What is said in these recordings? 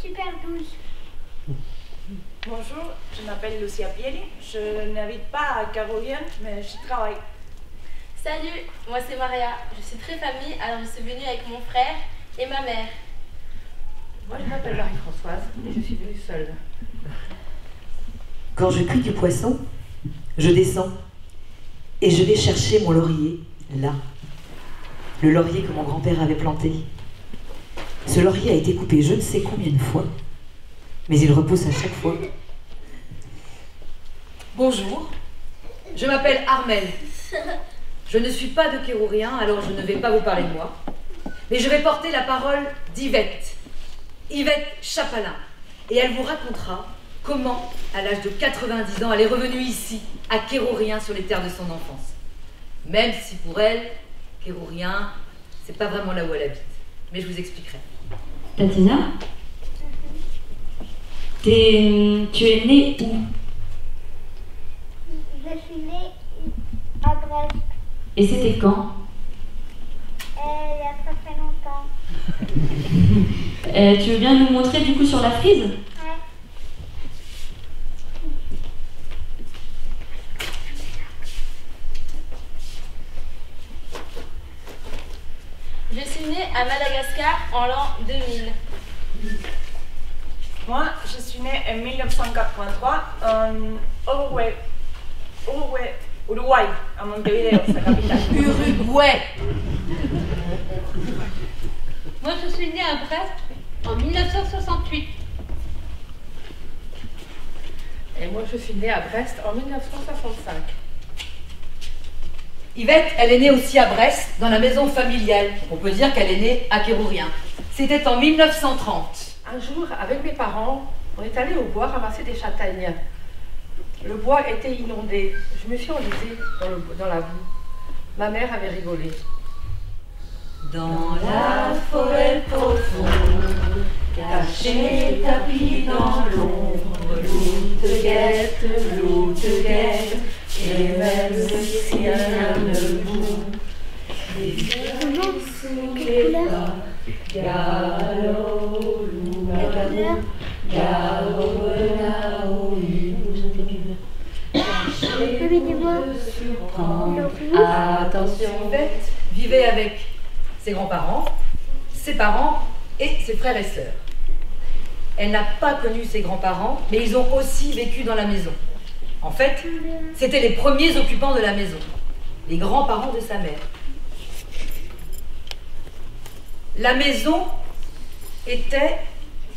Super 12. Bonjour, je m'appelle Lucia Pieli. Je n'habite pas à Caroline, mais j'y travaille. Salut, moi c'est Maria. Je suis très famille, alors je suis venue avec mon frère et ma mère. Moi je m'appelle Marie-Françoise et je suis venue seule. Quand je cuis du poisson, je descends et je vais chercher mon laurier, là. Le laurier que mon grand-père avait planté. Ce laurier a été coupé je ne sais combien de fois, mais il repousse à chaque fois. Bonjour, je m'appelle Armelle. Je ne suis pas de Kérourien, alors je ne vais pas vous parler de moi. Mais je vais porter la parole d'Yvette. Yvette Chapalin. Et elle vous racontera comment, à l'âge de 90 ans, elle est revenue ici, à Kérourien, sur les terres de son enfance. Même si pour elle, Kérourien, c'est pas vraiment là où elle habite. Mais je vous expliquerai. Tatina, tu es née où? Je suis née à Brest. Et c'était quand? Il y a très très longtemps. Tu veux bien nous montrer du coup sur la frise? Ouais. Je suis née à Madagascar en l'an 2000. Moi, je suis née en 1983 en Uruguay, à Montevideo, sa capitale. Uruguay. Moi, je suis née à Brest en 1968. Et moi je suis née à Brest en 1965. Yvette, elle est née aussi à Brest, dans la maison familiale. On peut dire qu'elle est née à Kérourien. C'était en 1930. Un jour, avec mes parents, on est allé au bois ramasser des châtaignes. Le bois était inondé. Je me suis enlisée dans la boue. Ma mère avait rigolé. Dans la forêt profonde, caché, tapis dans l'ombre, loup te guette, et même si rien ne bouge, les yeux sous les pas, galop, loup, galop, Attention, Yvette vivait avec ses grands-parents, ses parents et ses frères et sœurs. Elle n'a pas connu ses grands-parents, mais ils ont aussi vécu dans la maison. En fait, c'était les premiers occupants de la maison, les grands-parents de sa mère. La maison était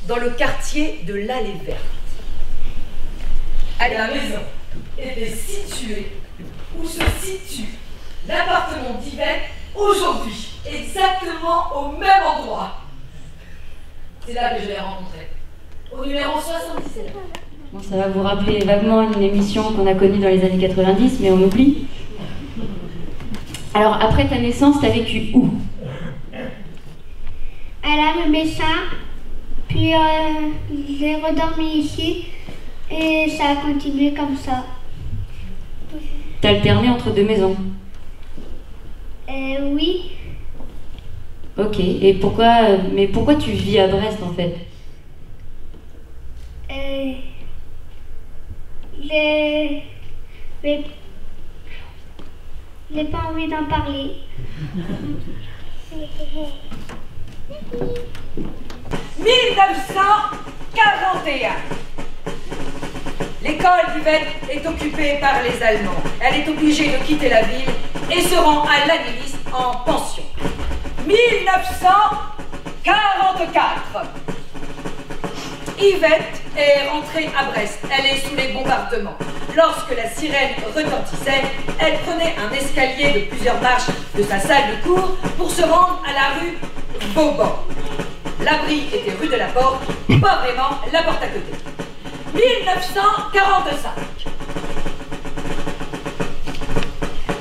dans le quartier de l'Allée Verte. La maison était située où se situe l'appartement d'Yvette aujourd'hui, exactement au même endroit. C'est là que je l'ai rencontré, au numéro 77. Bon, ça va vous rappeler vaguement une émission qu'on a connue dans les années 90, mais on oublie. Alors, après ta naissance, t'as vécu où? À la Médecin, puis j'ai redormi ici et ça a continué comme ça. T'as alterné entre deux maisons? Oui, Ok, et pourquoi tu vis à Brest en fait? j'ai pas envie d'en parler. 1941. L'école d'Yvette est occupée par les Allemands. Elle est obligée de quitter la ville et se rend à Lannilis en pension. 1944. Yvette est rentrée à Brest. Elle est sous les bombardements. Lorsque la sirène retentissait, elle prenait un escalier de plusieurs marches de sa salle de cours pour se rendre à la rue Vauban. L'abri était rue de la Porte, pas vraiment la porte à côté. 1945.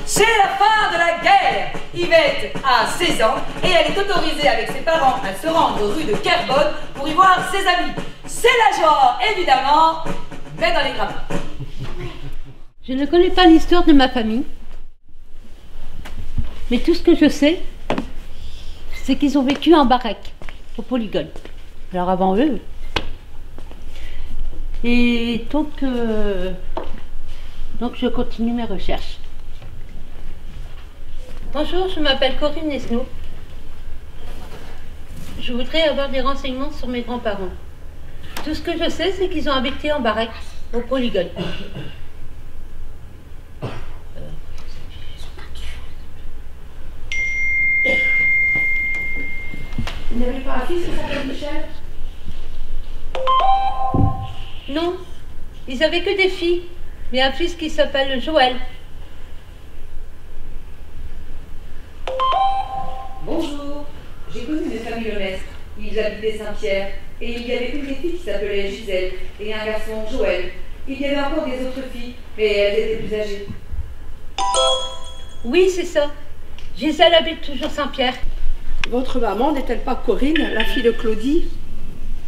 C'est la fin de la guerre. Yvette a 16 ans et elle est autorisée avec ses parents à se rendre rue de Kerbonne pour y voir ses amis. C'est la joie, évidemment, mais dans les gravats. Je ne connais pas l'histoire de ma famille, mais tout ce que je sais, c'est qu'ils ont vécu en baraque, au polygone. Alors avant eux, Et donc je continue mes recherches. Bonjour, je m'appelle Corinne Esnault. Je voudrais avoir des renseignements sur mes grands-parents. Tout ce que je sais, c'est qu'ils ont habité en baraque, au Polygone. Vous n'avez pas un fils qui s'appelle Michel? Non, ils avaient que des filles, mais un fils qui s'appelle Joël. Bonjour, j'ai connu une famille Lemestre. Ils habitaient Saint-Pierre et il y avait une des filles qui s'appelait Gisèle et un garçon Joël. Il y avait encore des autres filles, mais elles étaient plus âgées. Oui, c'est ça. Gisèle habite toujours Saint-Pierre. Votre maman n'est-elle pas Corinne, la fille de Claudie?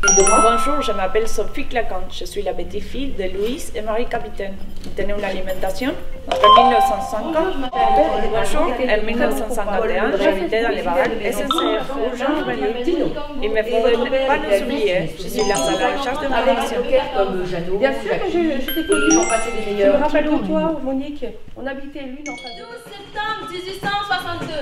Bonjour, je m'appelle Sophie Clacante. Je suis la petite-fille de Louise et Marie Capitaine. Ils tenaient une alimentation entre 1950. Bonjour, en 1951, j'habitais dans les baraques SNCF ou Jean Nouvel. Il ne faudrait pas nous oublier. Je suis là à la recherche de ma formation. Bien sûr que je t'ai connu, j'en passais des meilleurs. Je me rappelle de toi, Monique. On habitait l'une en face de 12 septembre 1862.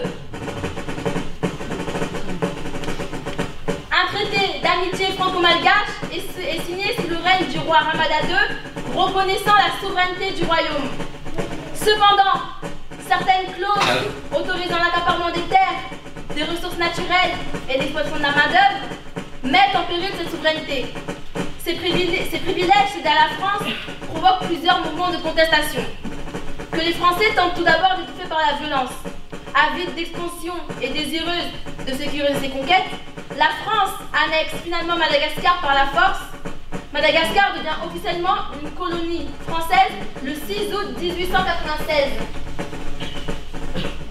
Un traité d'amitié franco-malgache est signé sous le règne du roi Ramada II, reconnaissant la souveraineté du royaume. Cependant, certaines clauses autorisant l'accaparement des terres, des ressources naturelles et l'exploitation de la main-d'œuvre mettent en péril cette souveraineté. Ces privilèges cédés à la France provoquent plusieurs mouvements de contestation, que les Français tentent tout d'abord d'étouffer par la violence. Avide d'expansion et désireuse de sécuriser ses conquêtes, la France annexe finalement Madagascar par la force. Madagascar devient officiellement une colonie française le 6 août 1896.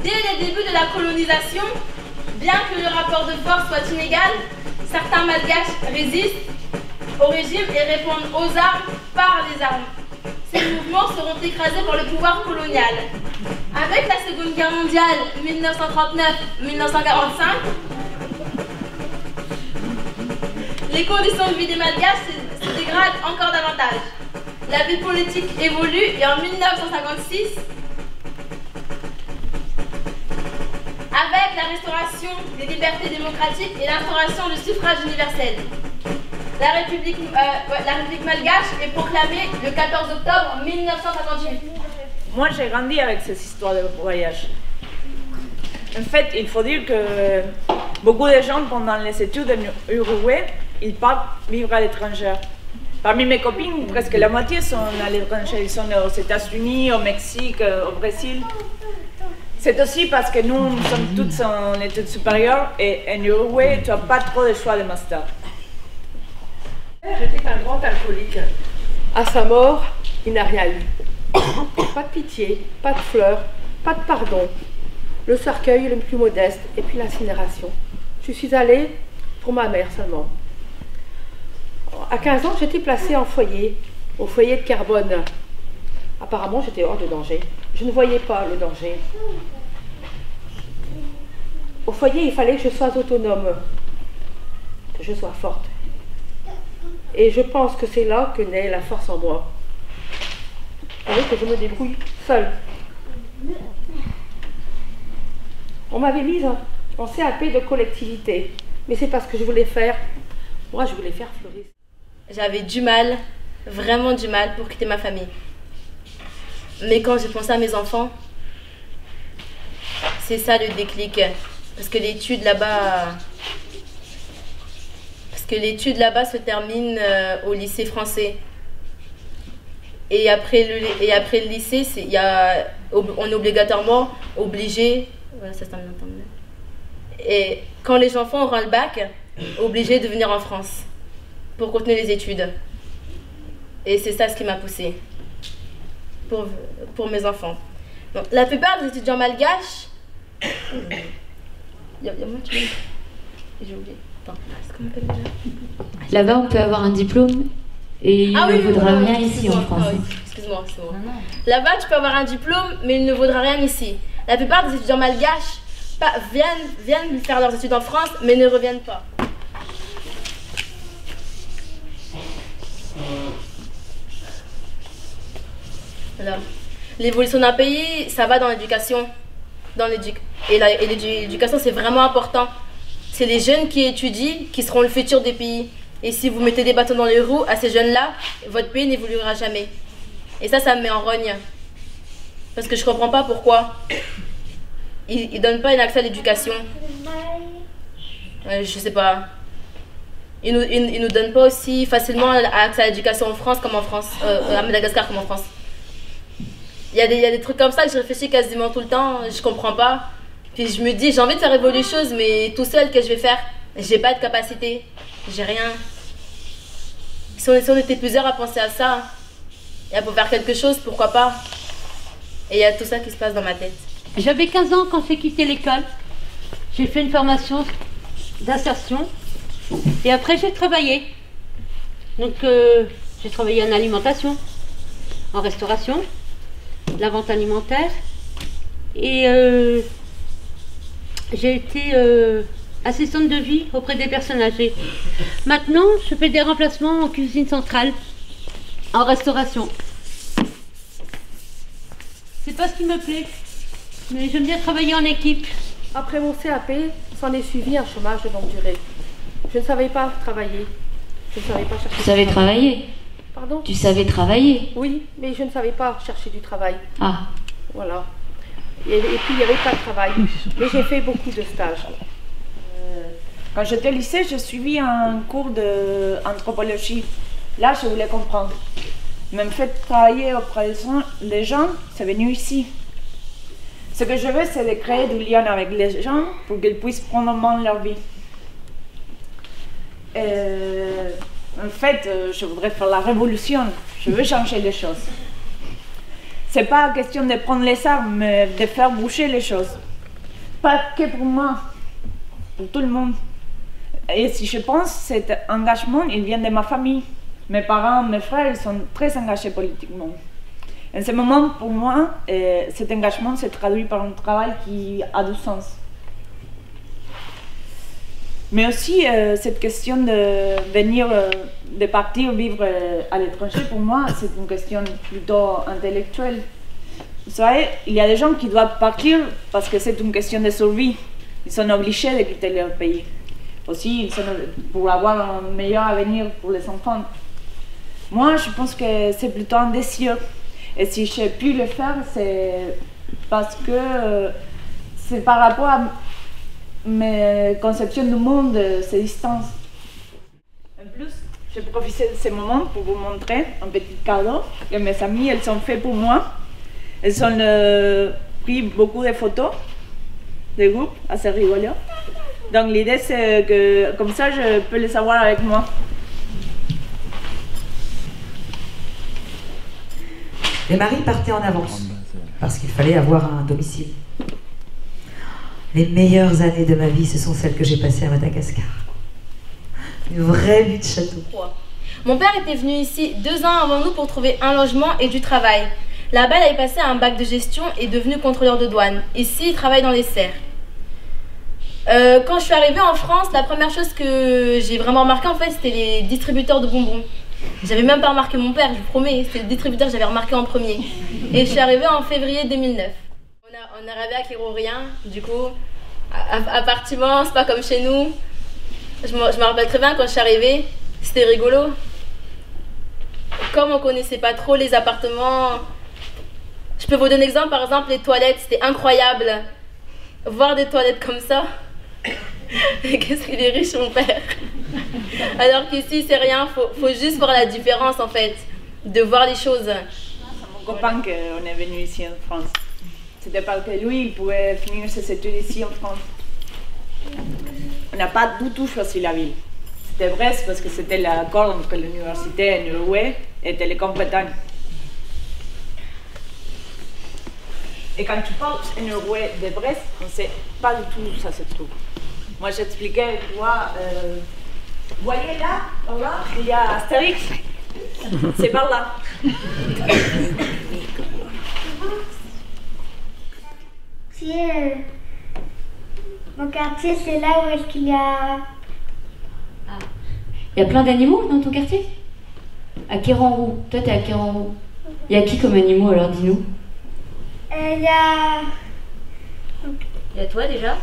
Dès les débuts de la colonisation, bien que le rapport de force soit inégal, certains Malgaches résistent au régime et répondent aux armes par les armes. Ces mouvements seront écrasés par le pouvoir colonial. Avec la Seconde Guerre mondiale 1939-1945, les conditions de vie des Malgaches se dégradent encore davantage. La vie politique évolue et en 1956, avec la restauration des libertés démocratiques et l'instauration du suffrage universel, la République malgache est proclamée le 14 octobre 1958. Moi, j'ai grandi avec ces histoires de voyage. En fait, il faut dire que beaucoup de gens, pendant les études en Uruguay, ils partent vivre à l'étranger. Parmi mes copines, presque la moitié sont à l'étranger. Ils sont aux États-Unis, au Mexique, au Brésil. C'est aussi parce que nous sommes toutes en études supérieures et en Uruguay, tu n'as pas trop de choix de master. J'étais un grand alcoolique. À sa mort, il n'a rien eu. Pas de pitié, pas de fleurs, pas de pardon. Le cercueil le plus modeste et puis l'incinération. Je suis allée pour ma mère seulement. À 15 ans, j'étais placée en foyer, au foyer de Carbone. Apparemment, j'étais hors de danger. Je ne voyais pas le danger. Au foyer, il fallait que je sois autonome, que je sois forte. Et je pense que c'est là que naît la force en moi. Il fallait que je me débrouille seule. On m'avait mise en CAP de collectivité, mais c'est parce que je voulais faire Fleuris. J'avais du mal, vraiment du mal pour quitter ma famille. Mais quand j'ai pensé à mes enfants, c'est ça le déclic. Parce que l'étude là-bas se termine au lycée français. Et après le lycée, on est obligatoirement obligé. Voilà, ça se termine en terminale. Et quand les enfants auront le bac, obligés de venir en France pour continuer les études. Et c'est ça ce qui m'a poussée pour mes enfants. Donc, la plupart des étudiants malgaches. Il y a moi qui j'ai oublié. Attends, comment on appelle déjà? Là-bas, on peut avoir un diplôme et il ne vaudra rien ici en France. Excuse-moi, c'est bon. Là-bas, tu peux avoir un diplôme, mais il ne vaudra rien ici. La plupart des étudiants malgaches viennent faire leurs études en France, mais ne reviennent pas. Voilà. L'évolution d'un pays, ça va dans l'éducation. Et l'éducation, c'est vraiment important. C'est les jeunes qui étudient qui seront le futur des pays. Et si vous mettez des bâtons dans les roues à ces jeunes-là, votre pays n'évoluera jamais. Et ça me met en rogne. Parce que je comprends pas pourquoi ils ne donnent pas un accès à l'éducation. Je sais pas. Ils nous donnent pas aussi facilement accès à l'éducation en France comme en France, à Madagascar comme en France. Il y a des trucs comme ça que je réfléchis quasiment tout le temps, je comprends pas. Puis je me dis, j'ai envie de faire évoluer les choses, mais tout seul, qu'est-ce que je vais faire? J'ai pas de capacité, j'ai rien. Si on était plusieurs à penser à ça, et à pouvoir faire quelque chose, pourquoi pas? Et il y a tout ça qui se passe dans ma tête. J'avais 15 ans quand j'ai quitté l'école. J'ai fait une formation d'insertion. Et après, j'ai travaillé. Donc, j'ai travaillé en alimentation, en restauration, la vente alimentaire. Et j'ai été assistante de vie auprès des personnes âgées. Maintenant, je fais des remplacements en cuisine centrale, en restauration. C'est pas ce qui me plaît, mais j'aime bien travailler en équipe. Après mon CAP, s'en est suivi un chômage de longue durée. Je ne savais pas travailler. Je ne savais pas chercher. Tu savais travailler? Pardon? Tu savais travailler? Oui, mais je ne savais pas chercher du travail. Ah. Voilà. Et puis il n'y avait pas de travail. Mais j'ai fait beaucoup de stages. Quand j'étais au lycée, j'ai suivi un cours d'anthropologie. Là, je voulais comprendre. Même fait travailler auprès des gens, c'est venu ici. Ce que je veux, c'est de créer du lien avec les gens pour qu'ils puissent prendre en main leur vie. En fait, je voudrais faire la révolution. Je veux changer les choses. C'est pas question de prendre les armes, mais de faire bouger les choses. Pas que pour moi, pour tout le monde. Et si je pense, cet engagement, il vient de ma famille. Mes parents, mes frères, ils sont très engagés politiquement. En ce moment, pour moi, cet engagement se traduit par un travail qui a du sens. Mais aussi, cette question de venir, de partir vivre à l'étranger, pour moi, c'est une question plutôt intellectuelle. Vous savez, il y a des gens qui doivent partir parce que c'est une question de survie. Ils sont obligés de quitter leur pays. Aussi, ils sont pour avoir un meilleur avenir pour les enfants. Moi, je pense que c'est plutôt un désir. Et si j'ai pu le faire, c'est parce que c'est par rapport à mes conceptions du monde, ces distances. En plus, j'ai profité de ce moment pour vous montrer un petit cadeau que mes amis elles ont fait pour moi. Elles ont pris beaucoup de photos de groupe, assez rigolo. Donc l'idée c'est que comme ça je peux les avoir avec moi. Les maris partaient en avance, parce qu'il fallait avoir un domicile. Les meilleures années de ma vie, ce sont celles que j'ai passées à Madagascar. Une vraie vie de château. Mon père était venu ici 2 ans avant nous pour trouver un logement et du travail. Là-bas, il avait passé un bac de gestion et est devenu contrôleur de douane. Ici, il travaille dans les serres. Quand je suis arrivée en France, la première chose que j'ai vraiment remarqué, en fait, c'était les distributeurs de bonbons. J'avais même pas remarqué mon père, je vous promets, c'était le distributeur que j'avais remarqué en premier. Et je suis arrivée en février 2009. On est arrivé à Kérorien, du coup, appartement, c'est pas comme chez nous. Je me rappelle très bien quand je suis arrivée, c'était rigolo. Comme on connaissait pas trop les appartements, je peux vous donner un exemple, par exemple les toilettes, c'était incroyable. Voir des toilettes comme ça, qu'est-ce qu'il est riche mon père. Alors qu'ici c'est rien, faut juste voir la différence en fait, de voir les choses. C'est mon copain qu'on est venu ici en France. C'était parce que lui, il pouvait finir ses études ici en France. On n'a pas du tout choisi la ville. C'était Brest parce que c'était l'accord entre l'université en Uruguay et Télécompétence. Et quand tu parles en Uruguay de Brest, on ne sait pas du tout où ça se trouve. Moi j'expliquais, tu vois, vous voyez là, il y a Astérix. C'est par là. Mon quartier, c'est là où est-ce qu'il y a... Il y a plein d'animaux dans ton quartier? À Kéranrou. Toi, t'es à Kéranrou. Il y a qui comme animaux alors, dis-nous? Il y a... Il y a toi déjà?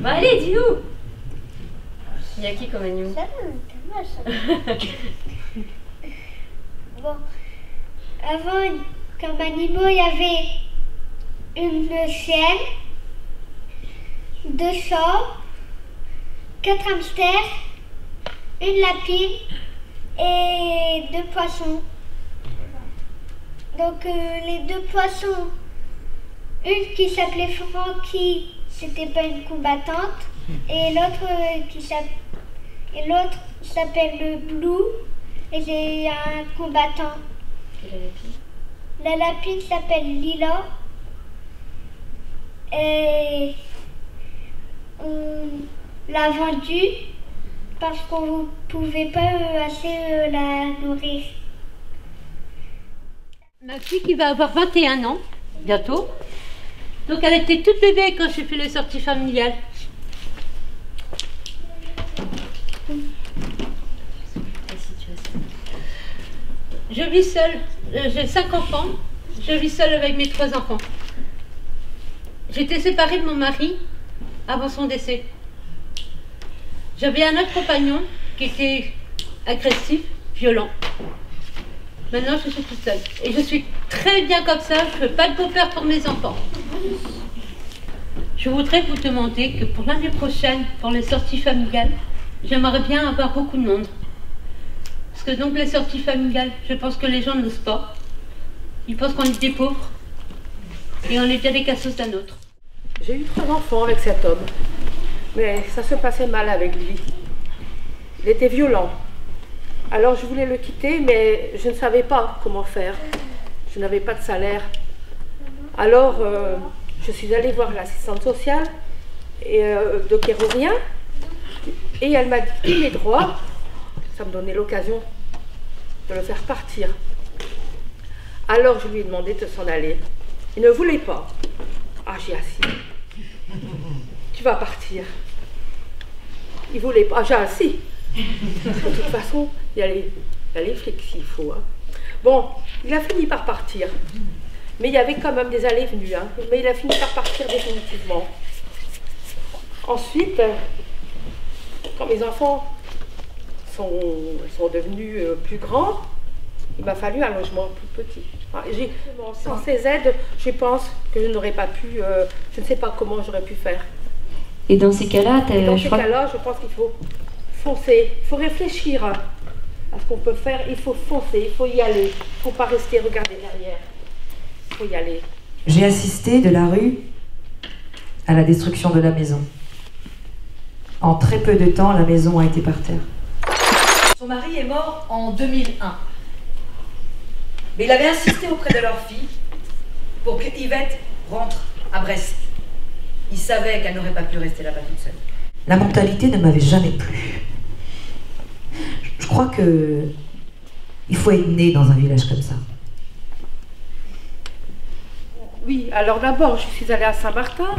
Bah allez, dis-nous! Il y a qui comme animaux? Bon, avant, comme animaux, il y avait une chienne, 2 chats, 4 hamsters, une lapine et 2 poissons. Donc les 2 poissons, une qui s'appelait Frankie, c'était pas une combattante, et l'autre s'appelle Blue, et c'est un combattant. Et la lapine? La lapine s'appelle Lila, et on l'a vendue parce qu'on ne pouvait pas assez la nourrir. Ma fille qui va avoir 21 ans, bientôt. Donc elle était toute bébé quand j'ai fait les sorties familiales. Je vis seule, j'ai 5 enfants, je vis seule avec mes 3 enfants. J'étais séparée de mon mari avant son décès. J'avais un autre compagnon qui était agressif, violent. Maintenant, je suis toute seule. Et je suis très bien comme ça, je ne veux pas de beau-père pour mes enfants. Je voudrais vous demander que pour l'année prochaine, pour les sorties familiales, j'aimerais bien avoir beaucoup de monde. Parce que donc les sorties familiales, je pense que les gens n'osent pas. Ils pensent qu'on est des pauvres. Et on est bien des cassos d'un autre. J'ai eu 3 enfants avec cet homme. Mais ça se passait mal avec lui. Il était violent. Alors je voulais le quitter, mais je ne savais pas comment faire. Je n'avais pas de salaire. Alors je suis allée voir l'assistante sociale de Kérourien, et elle m'a dit les droits. Ça me donnait l'occasion de le faire partir. Alors je lui ai demandé de s'en aller. Il ne voulait pas. Ah, j'ai assis. Tu vas partir. Il voulait pas. Ah, j'ai assis. De toute façon, il y a les flics s'il faut. Hein. Bon, il a fini par partir. Mais il y avait quand même des allées-venues. Hein. Mais il a fini par partir définitivement. Ensuite, quand mes enfants sont devenus plus grands, il m'a fallu un logement plus petit. Enfin, sans ces aides, je pense que je n'aurais pas pu, je ne sais pas comment j'aurais pu faire. Et dans ces cas-là, je pense qu'il faut foncer, il faut réfléchir à ce qu'on peut faire, il faut foncer, il faut y aller, il ne faut pas rester regarder derrière, il faut y aller. J'ai assisté de la rue à la destruction de la maison. En très peu de temps, la maison a été par terre. Son mari est mort en 2001. Mais il avait insisté auprès de leur fille pour que Yvette rentre à Brest. Il savait qu'elle n'aurait pas pu rester là-bas toute seule. La mentalité ne m'avait jamais plu. Je crois que il faut être né dans un village comme ça. Oui, alors d'abord, je suis allée à Saint-Martin,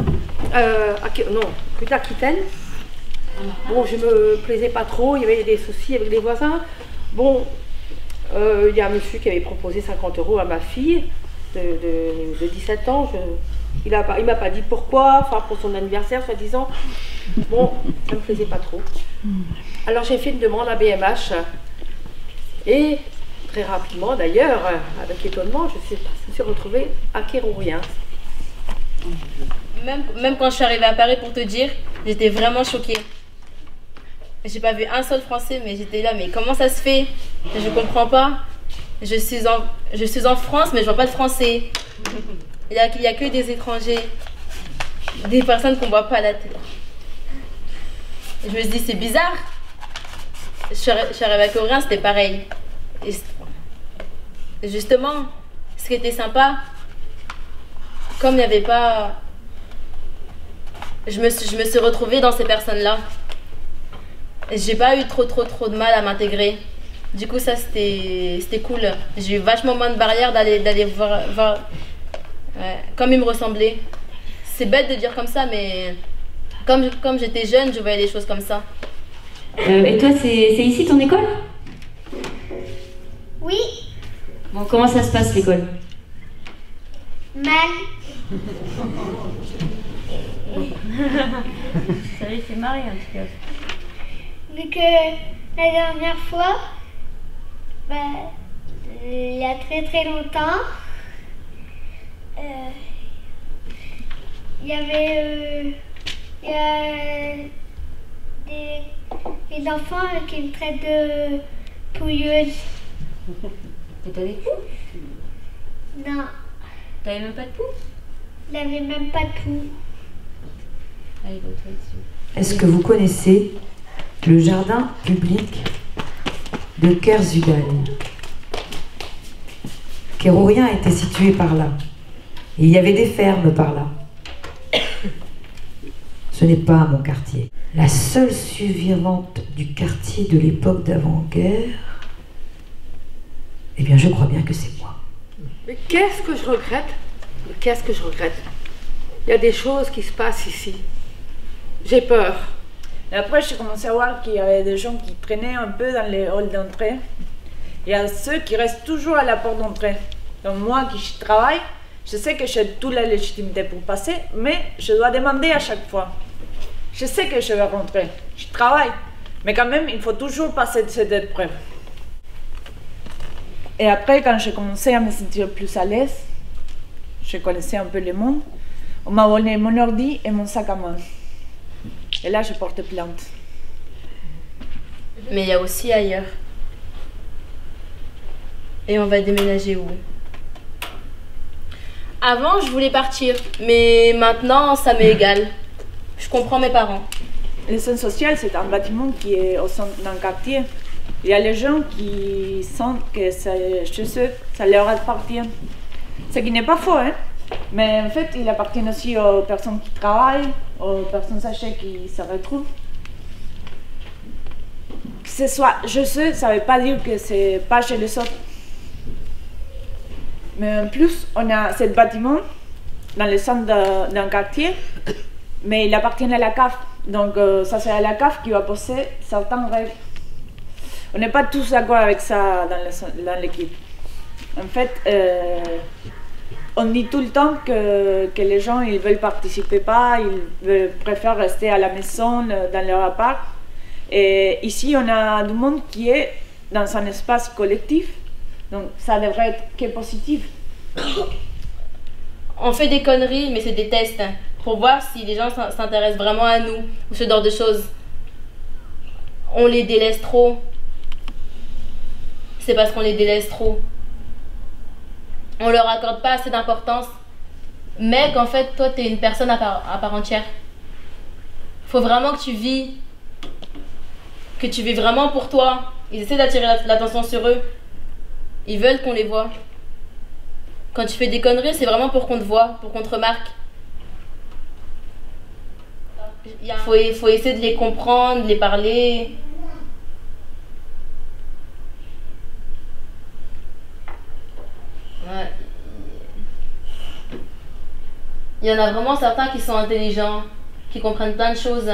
rue d'Aquitaine. Bon, je me plaisais pas trop, il y avait des soucis avec les voisins. Bon, il y a un monsieur qui avait proposé 50 € à ma fille de 17 ans. Il m'a pas dit pourquoi, enfin pour son anniversaire, soi-disant. Bon, ça me plaisait pas trop. Alors j'ai fait une demande à BMH. Et très rapidement, d'ailleurs, avec étonnement, je me suis retrouvée à Kérourien. Même quand je suis arrivée à Paris, pour te dire, j'étais vraiment choquée. J'ai pas vu un seul Français, mais j'étais là, mais comment ça se fait? Je comprends pas. Je suis en France, mais je vois pas de Français. Il y a que des étrangers, des personnes qu'on voit pas à la télé. Je me suis dit, c'est bizarre. Je suis arrivée à Kérourien, c'était pareil. Et justement, ce qui était sympa, comme il n'y avait pas... Je me suis retrouvée dans ces personnes-là. J'ai pas eu trop de mal à m'intégrer. Du coup, ça, c'était cool. J'ai eu vachement moins de barrières d'aller voir comme ils me ressemblaient. C'est bête de dire comme ça, mais Comme j'étais jeune, je voyais les choses comme ça. Et toi, c'est ici ton école? Oui, Bon, comment ça se passe l'école? mal. Ça lui fait marrer en tout cas. Vu que la dernière fois, il y a très longtemps, il y a des enfants qui me traitent de pouilleuse. Et t'as des poux? Non, T'avais même pas de poux? il n'avait même pas de poux. Allez, va toi dessus. Est-ce que vous connaissez le jardin public de Kerzudal? Kérourien était situé par là. Et il y avait des fermes par là. Ce n'est pas mon quartier. La seule survivante du quartier de l'époque d'avant-guerre, eh bien je crois bien que c'est moi. Mais qu'est-ce que je regrette? Mais qu'est-ce que je regrette? Il y a des choses qui se passent ici. J'ai peur. Et après, j'ai commencé à voir qu'il y avait des gens qui traînaient un peu dans les halls d'entrée. Il y a ceux qui restent toujours à la porte d'entrée. Donc moi qui travaille, je sais que j'ai toute la légitimité pour passer, mais je dois demander à chaque fois. Je sais que je vais rentrer, je travaille, mais quand même, il faut toujours passer cette épreuve. Et après, quand j'ai commencé à me sentir plus à l'aise, je connaissais un peu le monde, on m'a volé mon ordi et mon sac à main. Et là, je porte plainte. Mais il y a aussi ailleurs. Et on va déménager où? Avant, je voulais partir, mais maintenant, ça m'est égal. Je comprends mes parents. Le centre social, c'est un bâtiment qui est au centre d'un quartier. Il y a les gens qui sentent que chez eux, ça leur appartient. Ce qui n'est pas faux, hein? Mais en fait, il appartient aussi aux personnes qui travaillent, aux personnes âgées qui se retrouvent. Que ce soit chez eux, ça ne veut pas dire que c'est pas chez les autres. Mais en plus, on a ce bâtiment dans le centre d'un quartier, mais il appartient à la CAF. Donc ça, c'est à la CAF qui va poser certaines règles. On n'est pas tous d'accord avec ça dans l'équipe. En fait, on dit tout le temps que les gens ils veulent participer pas, ils préfèrent rester à la maison, dans leur appart. Et ici, on a du monde qui est dans un espace collectif, donc ça devrait être que positif. On fait des conneries, mais c'est des tests pour voir si les gens s'intéressent vraiment à nous ou ce genre de choses. On les délaisse trop. C'est parce qu'on les délaisse trop. On leur accorde pas assez d'importance. Mais qu'en fait, toi, tu es une personne à part entière. Faut vraiment que tu vis vraiment pour toi. Ils essaient d'attirer l'attention sur eux. Ils veulent qu'on les voit. Quand tu fais des conneries, c'est vraiment pour qu'on te voit, pour qu'on te remarque. Faut essayer de les comprendre, de les parler. Ouais. Il y en a vraiment certains qui sont intelligents, qui comprennent plein de choses.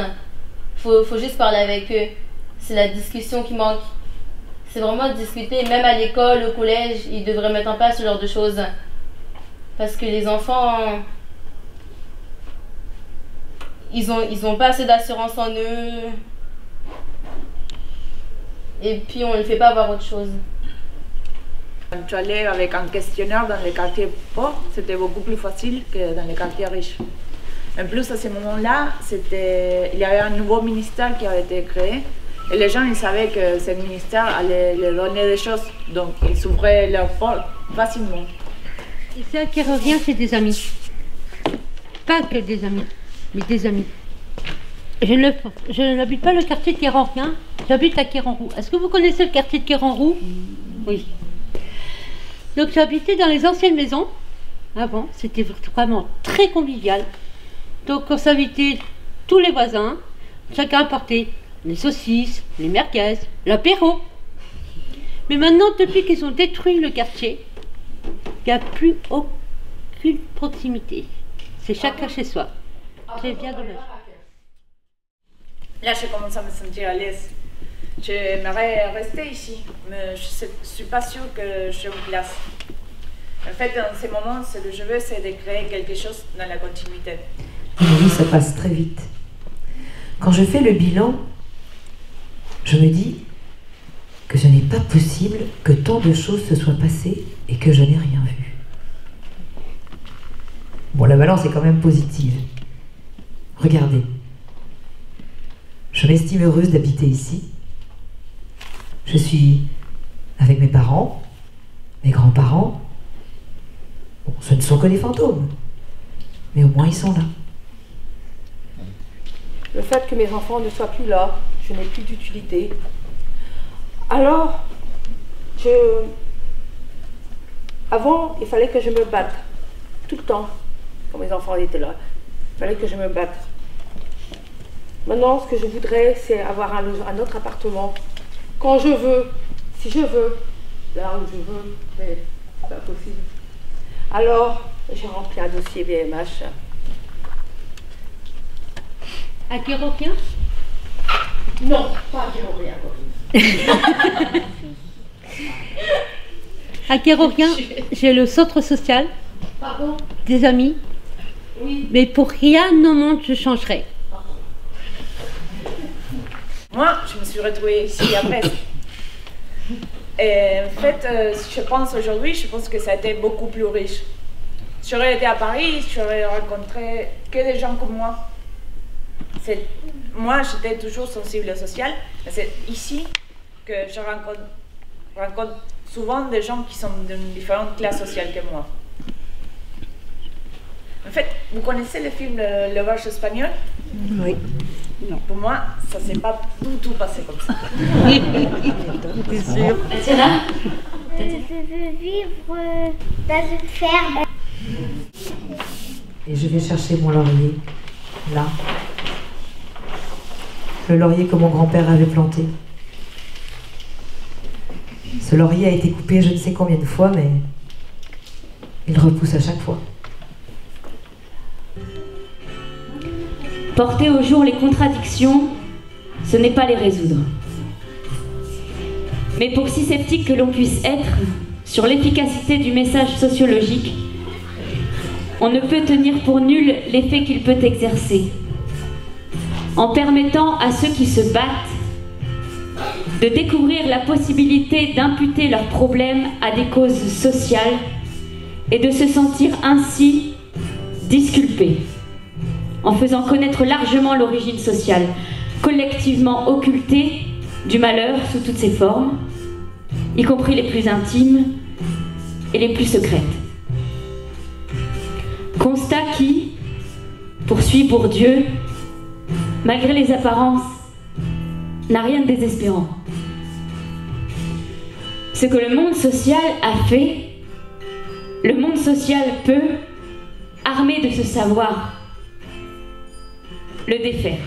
Faut juste parler avec eux. C'est la discussion qui manque. C'est vraiment de discuter. Même à l'école, au collège, ils devraient mettre en place ce genre de choses. Parce que les enfants, ils ont pas assez d'assurance en eux. Et puis on ne les fait pas avoir autre chose. Quand tu allais avec un questionnaire dans les quartiers pauvres, c'était beaucoup plus facile que dans les quartiers riches. En plus, à ce moment-là, il y avait un nouveau ministère qui avait été créé. Et les gens, ils savaient que ce ministère allait leur donner des choses. Donc, ils s'ouvraient leurs portes facilement. Ici à Kérourien, c'est des amis. Pas que des amis, mais des amis. Je n'habite pas le quartier de Kérourien, j'habite à Kéranroux. Est-ce que vous connaissez le quartier de Kéranroux? Oui. Donc j'habitais dans les anciennes maisons. Avant, c'était vraiment très convivial. Donc on s'invitait tous les voisins. Chacun apportait les saucisses, les merguez, l'apéro. Mais maintenant, depuis qu'ils ont détruit le quartier, il n'y a plus aucune proximité. C'est chacun chez soi. C'est bien dommage. Là, je commence à me sentir à l'aise. J'aimerais rester ici, mais je ne suis pas sûre que j'ai une place. En fait, dans ces moments, ce que je veux, c'est de créer quelque chose dans la continuité. Oui, ça passe très vite. Quand je fais le bilan, je me dis que ce n'est pas possible que tant de choses se soient passées et que je n'ai rien vu. Bon, la balance est quand même positive. Regardez. Je m'estime heureuse d'habiter ici. Je suis avec mes parents, mes grands-parents. Bon, ce ne sont que des fantômes, mais au moins ils sont là. Le fait que mes enfants ne soient plus là, je n'ai plus d'utilité. Alors, avant, il fallait que je me batte, tout le temps, quand mes enfants étaient là. Il fallait que je me batte. Maintenant, ce que je voudrais, c'est avoir un autre appartement, quand je veux, si je veux, là où je veux, mais c'est pas possible. Alors, j'ai rempli un dossier BMH. À Kérorien? Non, pas à Kérorien. À Kérorien, j'ai le centre social, Pardon? des amis, Oui. mais pour rien au monde je changerai. Moi, je me suis retrouvée ici à Brest. Et en fait, je pense aujourd'hui, je pense que ça a été beaucoup plus riche. Si j'aurais été à Paris, j'aurais rencontré que des gens comme moi. Moi, j'étais toujours sensible au social, mais c'est ici que je rencontre souvent des gens qui sont d'une différente classe sociale que moi. En fait, vous connaissez le film Le Vache espagnol? Oui. Non. Pour moi, ça ne s'est pas du tout passé comme ça. C'est sûr. Tiana? Je veux vivre dans une ferme. Et je vais chercher mon laurier, là. Le laurier que mon grand-père avait planté. Ce laurier a été coupé je ne sais combien de fois, mais il repousse à chaque fois. Porter au jour les contradictions, ce n'est pas les résoudre. Mais pour si sceptique que l'on puisse être sur l'efficacité du message sociologique, on ne peut tenir pour nul l'effet qu'il peut exercer, en permettant à ceux qui se battent de découvrir la possibilité d'imputer leurs problèmes à des causes sociales et de se sentir ainsi disculpés, en faisant connaître largement l'origine sociale, collectivement occultée du malheur sous toutes ses formes, y compris les plus intimes et les plus secrètes. Constat qui, poursuit Bourdieu, malgré les apparences, n'a rien de désespérant. Ce que le monde social a fait, le monde social peut, armé de ce savoir, le défaire.